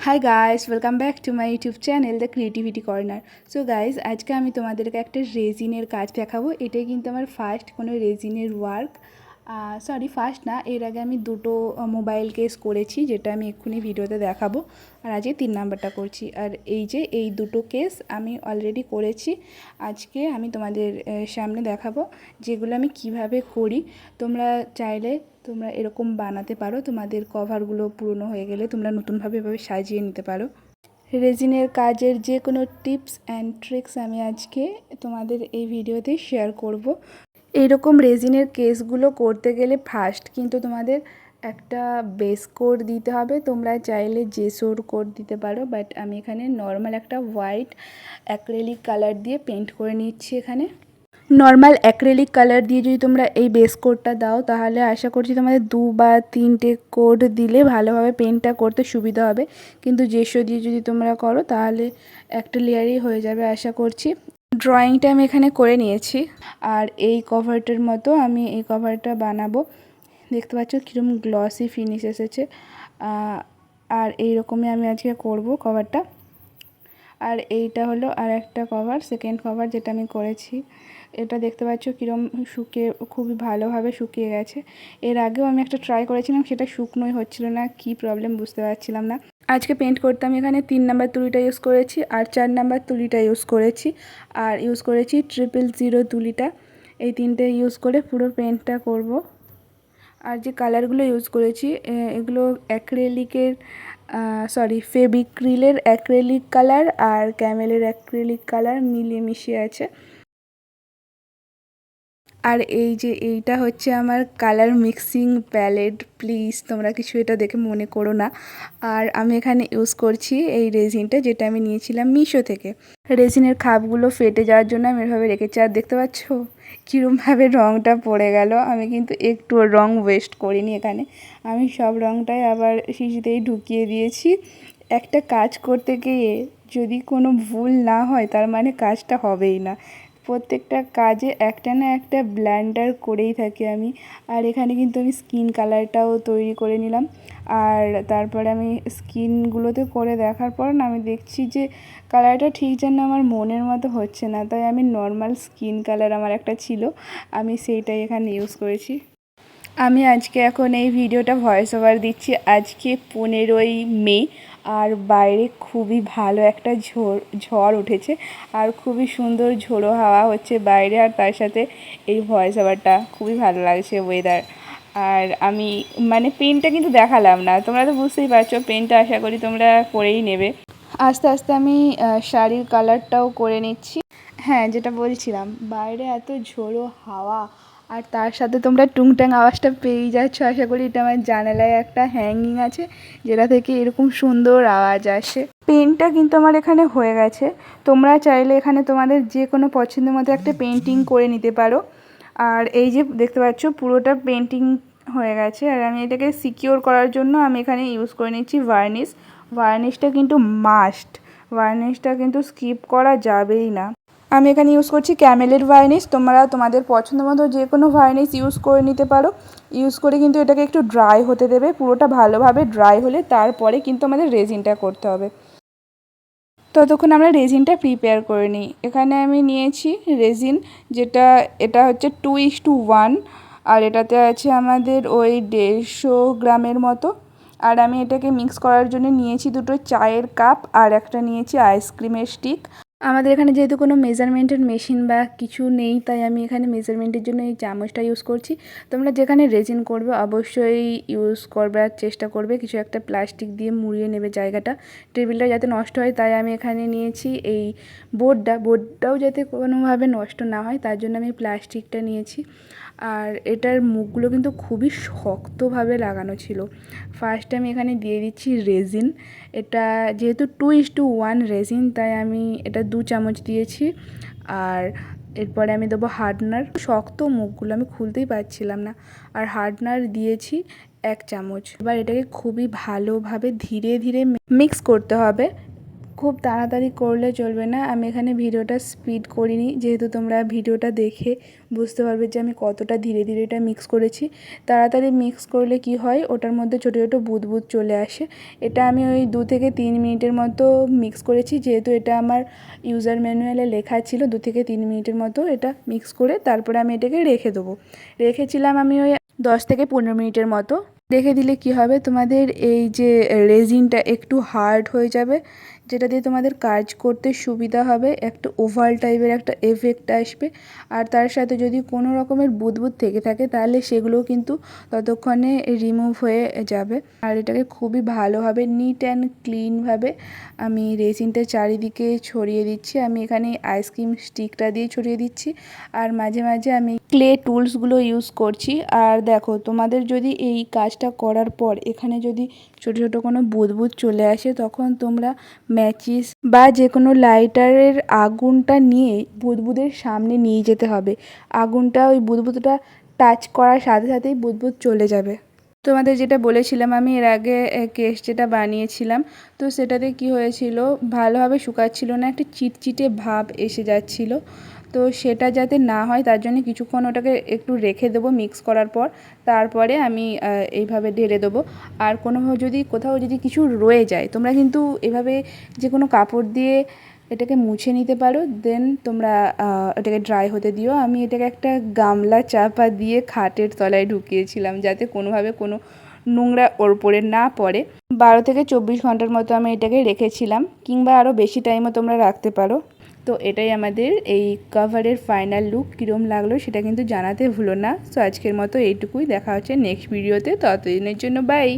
Hi guys, welcome back to my YouTube channel the creativity corner. So guys, আজকে আমি তোমাদেরকে একটা রেজিনের কাজ দেখাবো। এটাই কিন্তু আমার ফার্স্ট কোনো রেজিনের ওয়ার্ক। ফার্স্ট না, এর আগে আমি দুটো মোবাইল কেস করেছি, যেটা আমি এক্ষুনি ভিডিওতে দেখাবো। আর আজকে 3 নাম্বারটা করছি। আর এই দুটো কেস আমি অলরেডি করেছি। আজকে আমি তোমাদের সামনে দেখাবো যেগুলো আমি কিভাবে করি। তোমরা চাইলে তোমরা এরকম বানাতে পারো। তোমাদের কভারগুলো পুরনো হয়ে গেলে তোমরা নতুনভাবে এভাবে সাজিয়ে নিতে পারো। রেজিনের কাজের যে কোনো টিপস অ্যান্ড ট্রিক্স আমি আজকে তোমাদের এই ভিডিওতে শেয়ার করব। এইরকম রেজিনের কেসগুলো করতে গেলে ফার্স্ট কিন্তু তোমাদের একটা বেস কোড দিতে হবে। তোমরা চাইলে জেসোর কোড দিতে পারো, বাট আমি এখানে নর্মাল একটা হোয়াইট অ্যাক্রেলিক কালার দিয়ে পেন্ট করে নিচ্ছি। এখানে নর্মাল অ্যাক্রেলিক কালার দিয়ে যদি তোমরা এই বেস কোডটা দাও, তাহলে আশা করছি তোমাদের 2 বা 3টে কোড দিলে ভালোভাবে পেন্টটা করতে সুবিধা হবে। কিন্তু জেসো দিয়ে যদি তোমরা করো তাহলে একটা লেয়ারই হয়ে যাবে আশা করছি। ড্রয়িংটা আমি এখানে করে নিয়েছি। আর এই কভারটার মতো আমি এই কভারটা বানাবো। দেখতে পাচ্ছ কীরকম গ্লসি ফিনিশ এসেছে। আর এইরকমই আমি আজকে করব কভারটা। আর এইটা হলো আর একটা কভার, সেকেন্ড কভার যেটা আমি করেছি। এটা দেখতে পাচ্ছ কীরকম শুকিয়ে খুবই ভালোভাবে শুকিয়ে গেছে। এর আগেও আমি একটা ট্রাই করেছিলাম, সেটা শুকনোই হচ্ছিল না, কি প্রবলেম বুঝতে পারছিলাম না। আজকে পেন্ট করতে আমি এখানে 3 নাম্বার তুলিটা ইউজ করেছি আর 4 নাম্বার তুলিটা ইউজ করেছি। আর ইউজ করেছি 000 তুলিটা। এই তিনটে ইউজ করে পুরো পেন্টটা করব। আর যে কালারগুলো ইউজ করেছি এগুলো অ্যাক্রেলিকের ফেবিক্রিলের অ্যাক্রেলিক কালার আর ক্যামেলের অ্যাক্রেলিক কালার মিলিয়ে মিশিয়ে আছে। আর এই যে এইটা হচ্ছে আমার কালার মিক্সিং প্যালেট। প্লিজ তোমরা কিছু এটা দেখে মনে করো না। আর আমি এখানে ইউজ করছি এই রেজিনটা, যেটা আমি নিয়েছিলাম মিশো থেকে। রেজিনের খাপগুলো ফেটে যাওয়ার জন্য আমি এভাবে রেখেছি। আর দেখতে পাচ্ছ কীরকমভাবে রঙটা পড়ে গেল। আমি কিন্তু একটু রঙ ওয়েস্ট করিনি এখানে। আমি সব রঙটাই আবার শিশিতেই ঢুকিয়ে দিয়েছি। একটা কাজ করতে গিয়ে যদি কোনো ভুল না হয়, তার মানে কাজটা হবেই না। প্রত্যেকটা কাজে একটা না একটা ব্ল্যান্ডার করেই থাকি আমি। আর এখানে কিন্তু আমি স্কিন কালারটাও তৈরি করে নিলাম। আর তারপরে আমি স্কিনগুলোতে করে দেখার পর না আমি দেখছি যে কালারটা ঠিক যেন আমার মনের মতো হচ্ছে না। তাই আমি নর্মাল স্কিন কালার আমার একটা ছিল, আমি সেইটাই এখানে ইউজ করেছি। আমি আজকে এখন এই ভিডিওটা ভয়েস ওভার দিচ্ছি। আজকে 15ই মে। আর বাইরে খুবই ভালো একটা ঝড় উঠেছে আর খুবই সুন্দর ঝোড়ো হাওয়া হচ্ছে বাইরে। আর তার সাথে এই ভয়েস ওভারটা খুবই ভালো লাগছে ওয়েদার। আর আমি পেনটা কিন্তু দেখালাম না, তোমরা তো বুঝতেই পারছো। পেনটা আশা করি তোমরা করেই নেবে। আস্তে আস্তে আমি শাড়ির কালারটাও করে নিচ্ছি। হ্যাঁ, যেটা বলছিলাম, বাইরে এত ঝোড়ো হাওয়া আর তার সাথে তোমরা টুংটাং আওয়াজটা পেয়েই যাচ্ছ। আশা করি এটা আমার জানালায় একটা হ্যাঙ্গিং আছে, যেটা থেকে এরকম সুন্দর আওয়াজ আসে। পেনটা কিন্তু আমার এখানে হয়ে গেছে। তোমরা চাইলে এখানে তোমাদের যে কোনো পছন্দের মতো একটা পেন্টিং করে নিতে পারো। আর এই যে দেখতে পাচ্ছ পুরোটা পেন্টিং হয়ে গেছে। আর আমি এটাকে সিকিওর করার জন্য আমি এখানে ইউজ করে নিচ্ছি ভার্নিশ। ভার্নিশটা কিন্তু মাস্ট, ভার্নিশটা কিন্তু স্কিপ করা যাবেই না। আমি এখানে ইউজ করছি ক্যামেলের ভার্নিশ। তোমরা তোমাদের পছন্দ মতো যে কোনো ভার্নিশ ইউজ করে নিতে পারো। ইউজ করে কিন্তু এটাকে একটু ড্রাই হতে দেবে। পুরোটা ভালোভাবে ড্রাই হলে তারপরে কিন্তু আমাদের রেজিনটা করতে হবে। ততক্ষণ আমরা রেজিনটা প্রিপেয়ার করে নিই। এখানে আমি নিয়েছি রেজিন, এটা হচ্ছে 2:1। আর এটাতে আছে আমাদের ওই 150 গ্রামের মতো। আর আমি এটাকে মিক্স করার জন্য নিয়েছি দুটো চায়ের কাপ আর একটা নিয়েছি আইসক্রিমের স্টিক। আমাদের এখানে যেহেতু কোনো মেজারমেন্টের মেশিন বা কিছু নেই, তাই আমি এখানে মেজারমেন্টের জন্য এই চামচটা ইউজ করছি। তোমরা যেখানে রেজিন করবে অবশ্যই ইউজ করবার চেষ্টা করবে কিছু একটা প্লাস্টিক দিয়ে মুড়িয়ে নেবে জায়গাটা, টেবিলটা যাতে নষ্ট হয়। তাই আমি এখানে নিয়েছি এই বোর্ডটাও যাতে কোনোভাবে নষ্ট না হয়, তার জন্য আমি প্লাস্টিকটা নিয়েছি। আর এটার মুখগুলো কিন্তু খুবই শক্তভাবে লাগানো ছিল। ফার্স্ট আমি এখানে দিয়ে দিচ্ছি রেজিন। এটা যেহেতু 2:1 রেজিন, তাই আমি এটা 2 চামচ দিয়েছি। আর এরপরে আমি দেবো হার্ডনার। শক্ত মুখগুলো আমি খুলতেই পারছিলাম না। আর হার্ডনার দিয়েছি 1 চামচ। এবার এটাকে খুবই ভালোভাবে ধীরে ধীরে মিক্স করতে হবে। খুব তাড়াতাড়ি করলে চলবে না। আমি এখানে ভিডিওটা স্পিড করিনি, যেহেতু তোমরা ভিডিওটা দেখে বুঝতে পারবে যে আমি কতটা ধীরে ধীরে এটা মিক্স করেছি। তাড়াতাড়ি মিক্স করলে কি হয়, ওটার মধ্যে ছোটো ছোটো বুদবুদ চলে আসে। এটা আমি ওই 2 থেকে 3 মিনিটের মতো মিক্স করেছি, যেহেতু এটা আমার ইউজার ম্যানুয়ালে লেখা ছিল 2 থেকে 3 মিনিটের মতো এটা মিক্স করে তারপরে আমি এটাকে রেখে দেবো। রেখেছিলাম আমি ওই 10 থেকে 15 মিনিটের মতো। রেখে দিলে কি হবে, তোমাদের এই যে রেজিনটা একটু হার্ড হয়ে যাবে, যেটা দিয়ে তোমাদের কাজ করতে সুবিধা হবে। একটা ওভাল টাইপের একটা এফেক্ট আসবে। আর তার সাথে যদি কোনো রকমের বুদবুদ থেকে থাকে তাহলে সেগুলোও কিন্তু ততক্ষণে রিমুভ হয়ে যাবে। আর এটাকে খুবই ভালোভাবে নিট অ্যান্ড ক্লিনভাবে আমি রেজিনটা চারিদিকে ছড়িয়ে দিচ্ছি। আমি এখানে আইসক্রিম স্টিকটা দিয়ে ছড়িয়ে দিচ্ছি, আর মাঝে মাঝে আমি ক্লে টুলসগুলো ইউজ করছি। আর দেখো, তোমাদের যদি এই কাজটা করার পর এখানে যদি ছোটো ছোটো কোনো বুদবুদ চলে আসে, তখন তোমরা ম্যাচিস বা যে কোনো লাইটারের আগুনটা নিয়ে বুদবুদের সামনে নিয়ে যেতে হবে। আগুনটা ওই বুদবুদটা টাচ করার সাথে সাথেই বুদবুদ চলে যাবে। তোমাদের যেটা বলেছিলাম, আমি এর আগে কেস যেটা বানিয়েছিলাম, তো সেটাতে কি হয়েছিল, ভালোভাবে শুকাচ্ছিল না, একটা চিটচিটে ভাব এসে যাচ্ছিল। তো সেটা যাতে না হয় তার জন্য কিছুক্ষণ ওটাকে একটু রেখে দেবো মিক্স করার পর। তারপরে আমি এইভাবে ঢেলে দেবো। আর কোথাও যদি কিছু রয়ে যায়, তোমরা কিন্তু এভাবে যে কোনো কাপড় দিয়ে এটাকে মুছে নিতে পারো। দেন তোমরা এটাকে ড্রাই হতে দিও। আমি এটাকে একটা গামলা চাপা দিয়ে খাটের তলায় ঢুকিয়েছিলাম, যাতে কোনোভাবে কোনো নোংরা ওর উপরে না পড়ে। 12 থেকে 24 ঘন্টার মতো আমি এটাকে রেখেছিলাম, কিংবা আরও বেশি টাইমও তোমরা রাখতে পারো। তো এটাই আমাদের এই কভারের ফাইনাল লুক। কীরকম লাগলো সেটা কিন্তু জানাতে ভুলো না। সো আজকের মতো এইটুকুই, দেখা হচ্ছে নেক্সট ভিডিওতে। ততদিনের জন্য বাই।